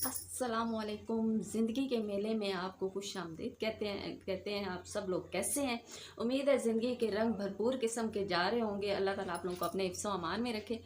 अस्सलामुअलैकुम। ज़िंदगी के मेले में आपको खुशामदीद कहते हैं आप सब लोग कैसे हैं। उम्मीद है ज़िंदगी के रंग भरपूर किस्म के जा रहे होंगे। अल्लाह ताला आप लोगों को अपने हिफ्ज़ व अमान में रखे।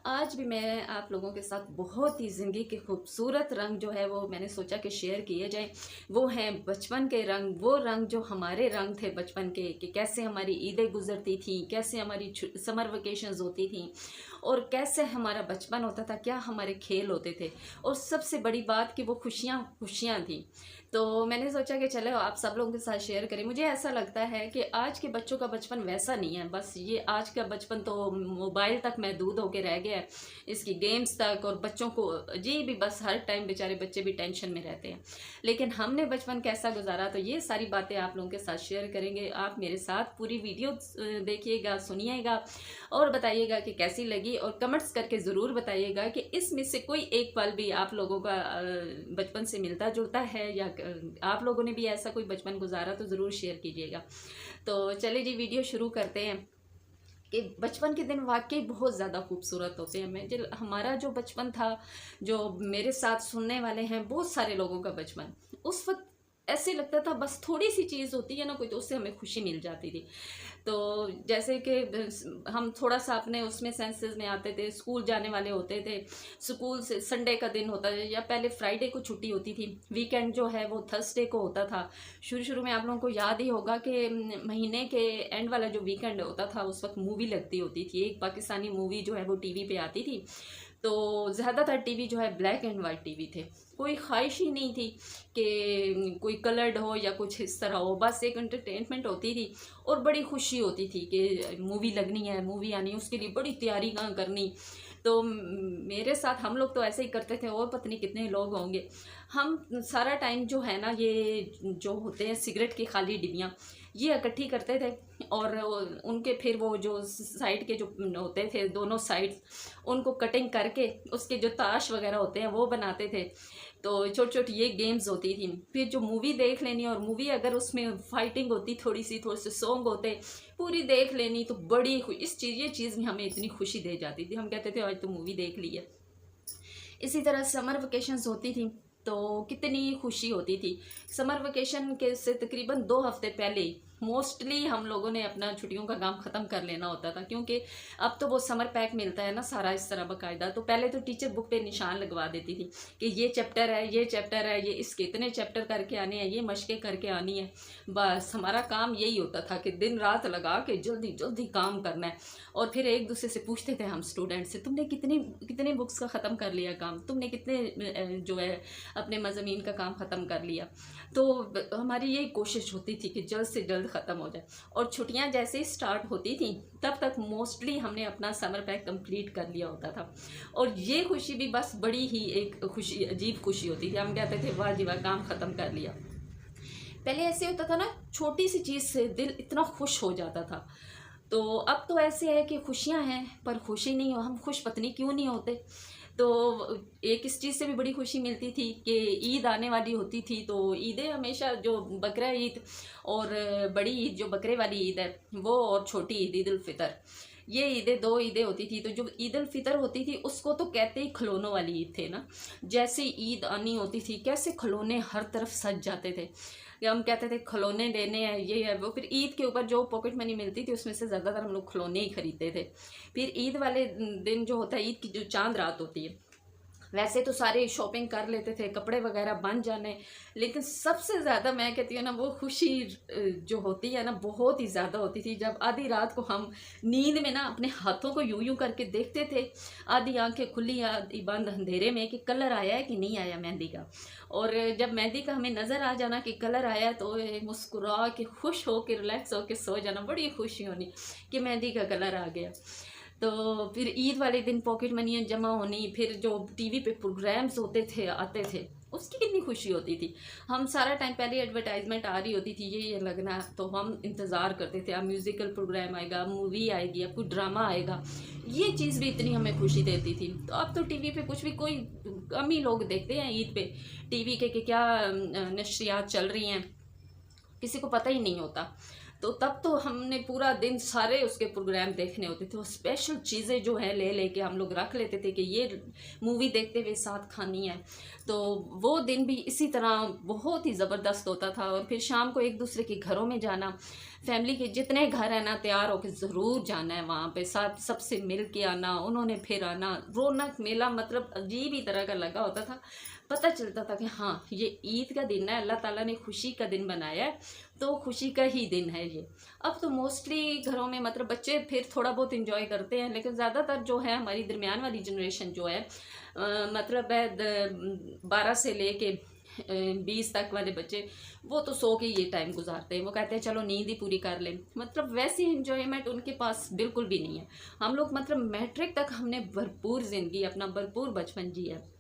आज भी मैं आप लोगों के साथ बहुत ही ज़िंदगी के खूबसूरत रंग जो है वो मैंने सोचा कि शेयर किए जाए। वो हैं बचपन के रंग, वो रंग जो हमारे रंग थे बचपन के, कि कैसे हमारी ईदें गुजरती थी, कैसे हमारी समर वेकेशंस होती थी और कैसे हमारा बचपन होता था, क्या हमारे खेल होते थे। और सबसे बड़ी बात कि वो खुशियाँ खुशियाँ थी। तो मैंने सोचा कि चलो आप सब लोगों के साथ शेयर करें। मुझे ऐसा लगता है कि आज के बच्चों का बचपन वैसा नहीं है। बस ये आज का बचपन तो मोबाइल तक महदूद होके रह गया है, इसकी गेम्स तक। और बच्चों को जी भी बस हर टाइम बेचारे बच्चे भी टेंशन में रहते हैं। लेकिन हमने बचपन कैसा गुजारा, तो ये सारी बातें आप लोगों के साथ शेयर करेंगे। आप मेरे साथ पूरी वीडियो देखिएगा, सुनिएगा और बताइएगा कि कैसी लगी। और कमेंट्स करके ज़रूर बताइएगा कि इसमें से कोई एक पल भी आप लोगों का बचपन से मिलता जुलता है, या आप लोगों ने भी ऐसा कोई बचपन गुजारा तो ज़रूर शेयर कीजिएगा। तो चलिए जी, वीडियो शुरू करते हैं। कि बचपन के दिन वाकई बहुत ज़्यादा खूबसूरत होते हैं। हमारा जो बचपन था, जो मेरे साथ सुनने वाले हैं बहुत सारे लोगों का बचपन, उस वक्त ऐसे लगता था बस थोड़ी सी चीज़ होती है ना कोई, तो उससे हमें खुशी मिल जाती थी। तो जैसे कि हम थोड़ा सा अपने उसमें सेंसेस में आते थे, स्कूल जाने वाले होते थे। स्कूल से संडे का दिन होता था, या पहले फ्राइडे को छुट्टी होती थी, वीकेंड जो है वो थर्सडे को होता था। शुरू शुरू में आप लोगों को याद ही होगा कि महीने के एंड वाला जो वीकेंड होता था उस वक्त मूवी लगती होती थी। एक पाकिस्तानी मूवी जो है वो टीवी पे आती थी। तो ज़्यादातर टीवी जो है ब्लैक एंड वाइट टीवी थे। कोई ख्वाहिश ही नहीं थी कि कोई कलर्ड हो या कुछ इस तरह हो, बस एक एंटरटेनमेंट होती थी। और बड़ी खुशी होती थी कि मूवी लगनी है, मूवी आनी है, उसके लिए बड़ी तैयारी करनी। तो मेरे साथ हम लोग तो ऐसे ही करते थे, और पत्नी कितने लोग होंगे। हम सारा टाइम जो है ना, ये जो होते हैं सिगरेट की खाली डिबियाँ, ये इकट्ठी करते थे। और उनके फिर वो जो साइड के जो होते थे दोनों साइड्स, उनको कटिंग करके उसके जो ताश वगैरह होते हैं वो बनाते थे। तो छोटी छोटी ये गेम्स होती थी। फिर जो मूवी देख लेनी, और मूवी अगर उसमें फाइटिंग होती, थोड़ी से सॉन्ग होते, पूरी देख लेनी, तो बड़ी ये चीज़ में हमें इतनी खुशी दे जाती थी। हम कहते थे आज तो मूवी देख ली है। इसी तरह समर वेकेशंस होती थी तो कितनी खुशी होती थी। समर वेकेशन के से तकरीबन 2 हफ्ते पहले मोस्टली हम लोगों ने अपना छुट्टियों का काम ख़त्म कर लेना होता था, क्योंकि अब तो वो समर पैक मिलता है ना सारा इस तरह बाकायदा। तो पहले तो टीचर बुक पे निशान लगवा देती थी कि ये चैप्टर है, ये चैप्टर है, ये इसके इतने चैप्टर करके आने हैं, ये मशक़ें करके आनी है। बस हमारा काम यही होता था कि दिन रात लगा के जल्दी जल्दी काम करना है। और फिर एक दूसरे से पूछते थे हम स्टूडेंट से, तुमने कितनी कितने बुक्स का ख़त्म कर लिया काम, तुमने कितने जो है अपने मज़ामीन का काम ख़त्म कर लिया। तो हमारी यही कोशिश होती थी कि जल्द से जल्द ख़त्म हो जाए। और छुट्टियां जैसे ही स्टार्ट होती थी तब तक मोस्टली हमने अपना समर पैक कंप्लीट कर लिया होता था। और ये खुशी भी बस बड़ी ही एक खुशी, अजीब खुशी होती थी। हम कहते थे वाह जी वाह, काम ख़त्म कर लिया। पहले ऐसे होता था ना, छोटी सी चीज़ से दिल इतना खुश हो जाता था। तो अब तो ऐसे है कि खुशियां हैं पर खुशी नहीं हो। हम खुश पत्नी क्यों नहीं होते। तो एक इस चीज़ से भी बड़ी खुशी मिलती थी कि ईद आने वाली होती थी। तो ईदें हमेशा जो बकरा ईद और बड़ी ईद जो बकरे वाली ईद है वो, और छोटी ईद ईद उल फितर, ये ईदें 2 ईदें होती थी। तो जो ईद उल फितर होती थी उसको तो कहते ही खिलौनों वाली ईद थे ना। जैसे ईद आनी होती थी कैसे खिलौने हर तरफ सज जाते थे, या हम कहते थे खिलौने लेने हैं, ये है वो। फिर ईद के ऊपर जो पॉकेट मनी मिलती थी उसमें से ज़्यादातर हम लोग खिलौने ही खरीदते थे। फिर ईद वाले दिन जो होता है, ईद की जो चांद रात होती है, वैसे तो सारे शॉपिंग कर लेते थे, कपड़े वगैरह बन जाने। लेकिन सबसे ज़्यादा मैं कहती हूँ ना, वो खुशी जो होती है ना बहुत ही ज़्यादा होती थी जब आधी रात को हम नींद में ना अपने हाथों को यूं यूं करके देखते थे, आधी आंखें खुली आधी बंद अंधेरे में, कि कलर आया है कि नहीं आया मेहंदी का। और जब मेहंदी का हमें नज़र आ जाना कि कलर आया, तो मुस्कुरा के खुश हो के रिलैक्स हो के सो जाना, बड़ी खुशी होनी कि मेहंदी का कलर आ गया। तो फिर ईद वाले दिन पॉकेट मनी जमा होनी, फिर जो टीवी पे प्रोग्राम्स होते थे आते थे, उसकी कितनी खुशी होती थी। हम सारा टाइम पहले एडवर्टाइजमेंट आ रही होती थी ये लगना, तो हम इंतज़ार करते थे अब म्यूज़िकल प्रोग्राम आएगा, मूवी आएगी, अब कोई ड्रामा आएगा। ये चीज़ भी इतनी हमें खुशी देती थी। तो अब तो टीवी पे कुछ भी, कोई कम ही लोग देखते हैं ईद पे टीवी के कि क्या नशरियात चल रही हैं, किसी को पता ही नहीं होता। तो तब तो हमने पूरा दिन सारे उसके प्रोग्राम देखने होते थे। वो स्पेशल चीज़ें जो है ले लेके हम लोग रख लेते थे कि ये मूवी देखते हुए साथ खानी है। तो वो दिन भी इसी तरह बहुत ही ज़बरदस्त होता था। और फिर शाम को एक दूसरे के घरों में जाना, फैमिली के जितने घर हैं ना, तैयार होकर ज़रूर जाना है वहाँ पे, सबसे मिल के आना, उन्होंने फिर आना। रौनक मेला मतलब अजीब ही तरह का लगा होता था। पता चलता था कि हाँ, ये ईद का दिन है, अल्लाह ताला ने खुशी का दिन बनाया है, तो खुशी का ही दिन है ये। अब तो मोस्टली घरों में मतलब बच्चे फिर थोड़ा बहुत इंजॉय करते हैं, लेकिन ज़्यादातर जो है हमारी दरमियान वाली जनरेशन जो है, मतलब है 12 से लेके 20 तक वाले बच्चे, वो तो सो के ये टाइम गुजारते हैं। वो कहते हैं चलो नींद ही पूरी कर लें। मतलब वैसी इंजॉयमेंट उनके पास बिल्कुल भी नहीं है। हम लोग मतलब मैट्रिक तक हमने भरपूर ज़िंदगी, अपना भरपूर बचपन जिया है।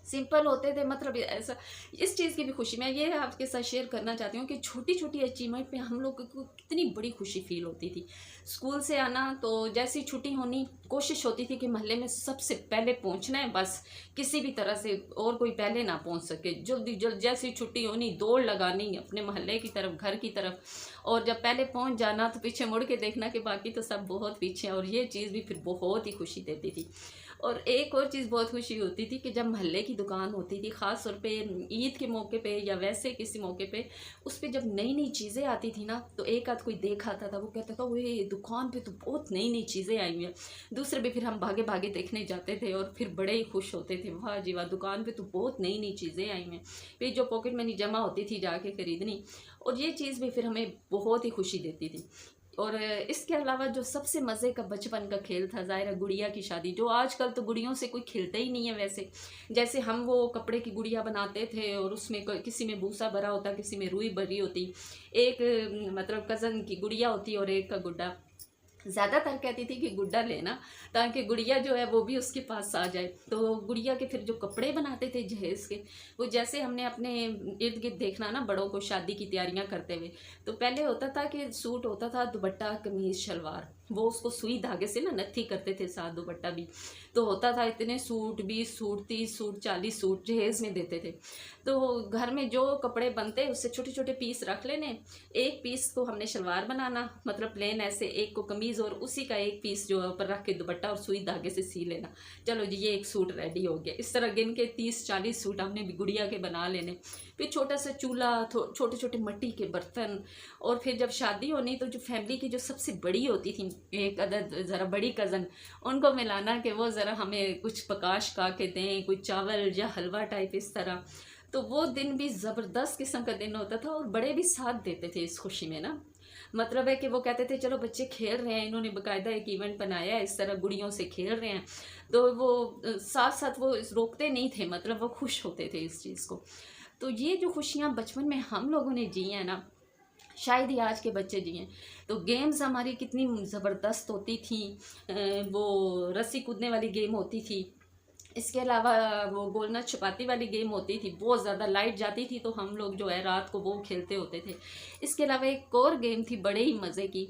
सिंपल होते थे, मतलब ऐसा। इस चीज़ की भी खुशी मैं ये आपके साथ शेयर करना चाहती हूँ कि छोटी छोटी अचीवमेंट में हम लोग को कितनी बड़ी खुशी फील होती थी। स्कूल से आना तो जैसी छुट्टी होनी, कोशिश होती थी कि मोहल्ले में सबसे पहले पहुँचना है, बस किसी भी तरह से और कोई पहले ना पहुँच सके। जल्दी जल्द जैसी छुट्टी होनी, दौड़ लगानी अपने मोहल्ले की तरफ, घर की तरफ। और जब पहले पहुँच जाना तो पीछे मुड़ के देखना कि बाकी तो सब बहुत पीछे हैं। और ये चीज़ भी फिर बहुत ही खुशी देती थी। और एक और चीज़ बहुत खुशी होती थी कि जब मोहल्ले की दुकान होती थी, ख़ास तौर पे ईद के मौके पे या वैसे किसी मौके पे, उस पे जब नई नई चीज़ें आती थी ना, तो एक आध कोई देख आता था, वो कहता था वो ये दुकान पे तो बहुत नई नई चीज़ें आई हुई हैं। दूसरे भी फिर हम भागे भागे देखने जाते थे और फिर बड़े ही खुश होते थे, वाह जी वाह, दुकान पे तो बहुत नई नई चीज़ें आई हैं। फिर जो पॉकेट मनी जमा होती थी जाके ख़रीदनी, और ये चीज़ भी फिर हमें बहुत ही खुशी देती थी। और इसके अलावा जो सबसे मज़े का बचपन का खेल था, ज़ाहिर है गुड़िया की शादी, जो आजकल तो गुड़ियों से कोई खेलता ही नहीं है वैसे। जैसे हम वो कपड़े की गुड़िया बनाते थे और उसमें किसी में भूसा भरा होता, किसी में रुई भरी होती, एक मतलब कज़न की गुड़िया होती और एक का गुड्डा। ज़्यादातर कहती थी कि गुड्डा लेना, ताकि गुड़िया जो है वो भी उसके पास आ जाए। तो गुड़िया के फिर जो कपड़े बनाते थे जहेज़ के, वो जैसे हमने अपने इर्द गिर्द देखना ना बड़ों को शादी की तैयारियां करते हुए, तो पहले होता था कि सूट होता था, दुपट्टा कमीज़ शलवार, वो उसको सुई धागे से ना नत्थी करते थे, साथ दुपट्टा भी। तो होता था इतने सूट, 20 सूट, 30 सूट, 40 सूट जहेज़ में देते थे। तो घर में जो कपड़े बनते उससे छोटे छोटे पीस रख लेने, एक पीस को हमने शलवार बनाना, मतलब प्लेन ऐसे, एक को कमीज़, और उसी का एक पीस जो है ऊपर रख के दुपट्टा और सुई धागे से सी लेना। चलो जी, ये एक सूट रेडी हो गया। इस तरह गिन के 30-40 सूट हमने भी गुड़िया के बना लेने। फिर छोटा सा चूल्हा, छोटे छोटे मिट्टी के बर्तन। और फिर जब शादी होनी तो जो फैमिली की जो सबसे बड़ी होती थी, एक अदद ज़रा बड़ी कज़न, उनको मिलाना कि वो ज़रा हमें कुछ पकाश का के दें, कोई चावल या हलवा टाइप इस तरह। तो वो दिन भी ज़बरदस्त किस्म का दिन होता था, और बड़े भी साथ देते थे इस खुशी में ना। मतलब है कि वो कहते थे चलो बच्चे खेल रहे हैं, इन्होंने बाकायदा एक इवेंट बनाया है, इस तरह गुड़ियों से खेल रहे हैं, तो वो साथ साथ वो रोकते नहीं थे, मतलब वो खुश होते थे इस चीज़ को। तो ये जो खुशियाँ बचपन में हम लोगों ने जी हैं ना, शायद ही आज के बच्चे जिए। तो गेम्स हमारी कितनी ज़बरदस्त होती थी। वो रस्सी कूदने वाली गेम होती थी, इसके अलावा वो गोलना छुपाती वाली गेम होती थी, बहुत ज़्यादा लाइट जाती थी तो हम लोग जो है रात को वो खेलते होते थे। इसके अलावा एक और गेम थी बड़े ही मज़े की,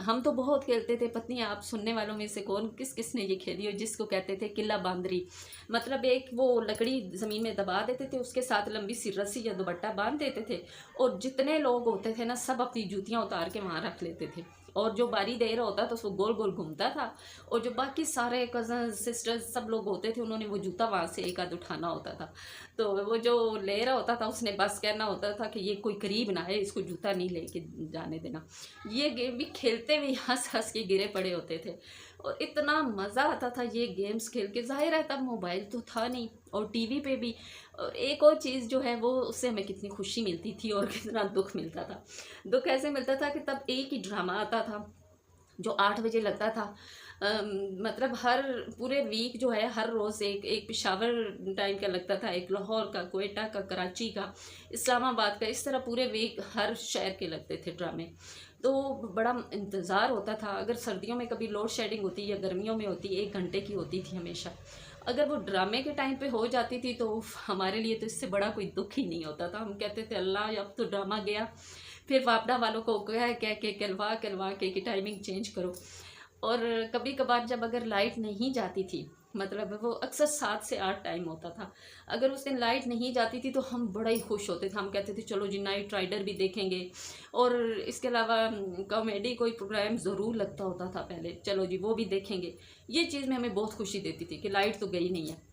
हम तो बहुत खेलते थे, पत्नी आप सुनने वालों में से कौन किस किस ने ये खेली हो, जिसको कहते थे किला बांदरी। मतलब एक वो लकड़ी ज़मीन में दबा देते थे, उसके साथ लंबी सी रस्सी या दुपट्टा बांध देते थे, और जितने लोग होते थे ना, सब अपनी जूतियाँ उतार के वहाँ रख लेते थे, और जो बारी दे रहा होता तो उसको गोल गोल घूमता था, और जो बाकी सारे कज़न सिस्टर्स सब लोग होते थे, उन्होंने वो जूता वहाँ से एक आध उठाना होता था। तो वो जो ले रहा होता था उसने बस कहना होता था कि ये कोई करीब ना है, इसको जूता नहीं लेके जाने देना। ये गेम भी खेलते हुए हंस हंस के गिरे पड़े होते थे, और इतना मज़ा आता था ये गेम्स खेल के। ज़ाहिर है तब मोबाइल तो था नहीं, और टीवी पे भी। और एक और चीज़ जो है वो, उससे हमें कितनी खुशी मिलती थी और कितना दुख मिलता था। दुख ऐसे मिलता था कि तब एक ही ड्रामा आता था जो 8 बजे लगता था। मतलब हर पूरे वीक जो है, हर रोज़ एक पेशावर टाइम का लगता था, एक लाहौर का, कोयटा का, कराची का, इस्लामाबाद का, इस तरह पूरे वीक हर शहर के लगते थे ड्रामे। तो बड़ा इंतज़ार होता था। अगर सर्दियों में कभी लोड शेडिंग होती या गर्मियों में होती, 1 घंटे की होती थी हमेशा। अगर वो ड्रामे के टाइम पे हो जाती थी तो हमारे लिए तो इससे बड़ा कोई दुख ही नहीं होता था। हम कहते थे अल्लाह अब तो ड्रामा गया। फिर वापडा वालों को कह के कहलवा के कि टाइमिंग चेंज करो। और कभी कभार जब अगर लाइट नहीं जाती थी मतलब वो अक्सर 7 से 8 टाइम होता था। अगर उस दिन लाइट नहीं जाती थी तो हम बड़ा ही खुश होते थे, हम कहते थे चलो जी नाइट राइडर भी देखेंगे। और इसके अलावा कॉमेडी कोई प्रोग्राम ज़रूर लगता होता था पहले, चलो जी वो भी देखेंगे। ये चीज़ में हमें बहुत खुशी देती थी कि लाइट तो गई नहीं है।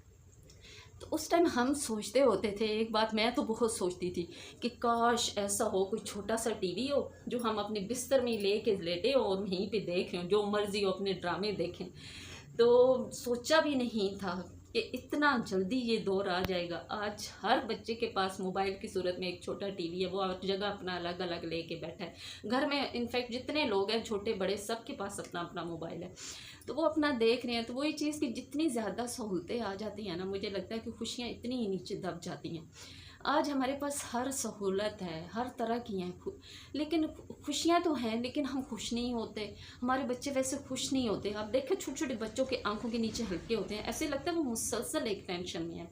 तो उस टाइम हम सोचते होते थे, एक बात मैं तो बहुत सोचती थी कि काश ऐसा हो, कोई छोटा सा टीवी हो जो हम अपने बिस्तर में ले के लेटे हो और वहीं पे देख रहे हो, जो मर्जी हो अपने ड्रामे देखें। तो सोचा भी नहीं था कि इतना जल्दी ये दौर आ जाएगा। आज हर बच्चे के पास मोबाइल की सूरत में एक छोटा टीवी है, वो हर जगह अपना अलग अलग लेके बैठा है। घर में इनफैक्ट जितने लोग हैं छोटे बड़े सबके पास अपना अपना मोबाइल है, तो वो अपना देख रहे हैं। तो वही चीज़ कि जितनी ज़्यादा सहूलतें आ जाती हैं ना, मुझे लगता है कि खुशियाँ इतनी ही नीचे दब जाती हैं। आज हमारे पास हर सहूलत है, हर तरह की हैं, लेकिन खुशियाँ तो हैं, लेकिन हम खुश नहीं होते। हमारे बच्चे वैसे खुश नहीं होते। आप देखें छोटे छोटे बच्चों के आंखों के नीचे हल्के होते हैं, ऐसे लगता है वो मुसलसल एक टेंशन में है।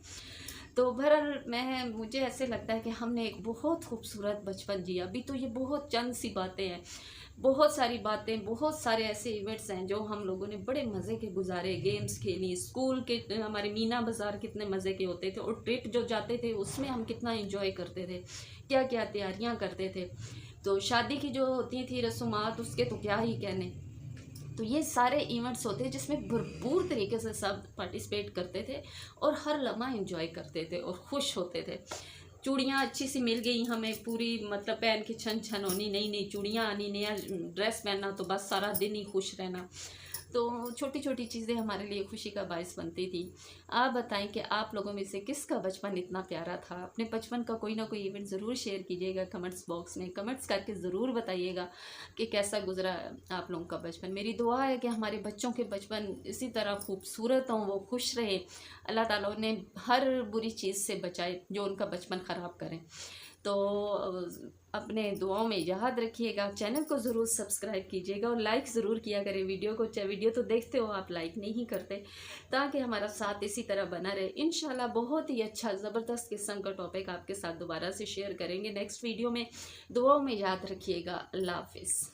तो बहरहाल मुझे ऐसे लगता है कि हमने एक बहुत खूबसूरत बचपन जिया। अभी तो ये बहुत चंद सी बातें हैं, बहुत सारी बातें, बहुत सारे ऐसे इवेंट्स हैं जो हम लोगों ने बड़े मज़े के गुजारे। गेम्स खेली, स्कूल के हमारे मीना बाज़ार कितने मज़े के होते थे, और ट्रिप जो जाते थे उसमें हम कितना एंजॉय करते थे, क्या क्या तैयारियां करते थे। तो शादी की जो होती थी रसूमात, उसके तो क्या ही कहने। तो ये सारे इवेंट्स होते हैं जिसमें भरपूर तरीके से सब पार्टिसिपेट करते थे और हर लम्हा एंजॉय करते थे और खुश होते थे। चूड़ियाँ अच्छी सी मिल गई हमें, पूरी मतलब पहन के छन छन होनी, नई नई चूड़ियाँ आनी, नया ड्रेस पहनना, तो बस सारा दिन ही खुश रहना। तो छोटी छोटी चीज़ें हमारे लिए खुशी का बायस बनती थी। आप बताएं कि आप लोगों में से किसका बचपन इतना प्यारा था। अपने बचपन का कोई ना कोई इवेंट ज़रूर शेयर कीजिएगा कमेंट्स बॉक्स में, कमेंट्स करके ज़रूर बताइएगा कि कैसा गुजरा आप लोगों का बचपन। मेरी दुआ है कि हमारे बच्चों के बचपन इसी तरह खूबसूरत हों, वो खुश रहे, अल्लाह ताला उन्हें हर बुरी चीज़ से बचाए जो उनका बचपन ख़राब करें। तो अपने दुआओं में याद रखिएगा। चैनल को ज़रूर सब्सक्राइब कीजिएगा और लाइक ज़रूर किया करें वीडियो को। चाहे वीडियो तो देखते हो, आप लाइक नहीं करते, ताकि हमारा साथ इसी तरह बना रहे। इंशाल्लाह बहुत ही अच्छा ज़बरदस्त किस्म का टॉपिक आपके साथ दोबारा से शेयर करेंगे नेक्स्ट वीडियो में। दुआओं में याद रखिएगा। अल्लाह हाफिज़।